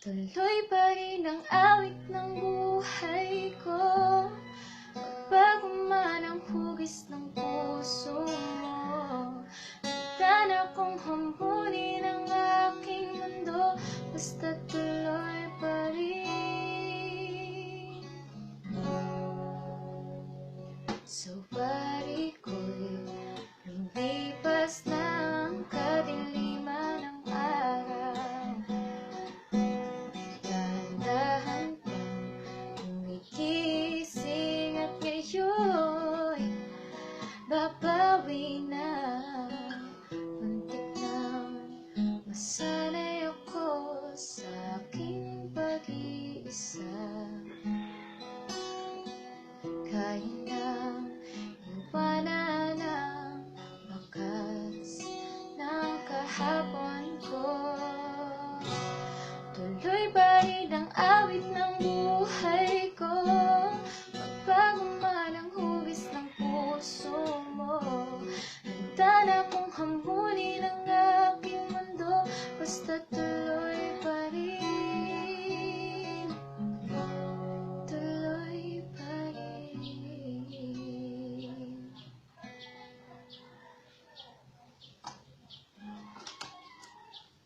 Tuloy pa rin ang awit ng buhay ko. Magbago man ang hugis ng puso mo, handa na kong hamunin ang aking mundo, basta tuloy pa rin. Sa wari ko'y lumipas na ang kadiliman ng araw. Dahan-dahan pang gumigising at ngayon babawi na. Muntik nang masanay ako sa aking pag-iisa. Kaya nang iwanan ang bakas ng kahapon ko. Tuloy pa rin ang awit ng buhay ko.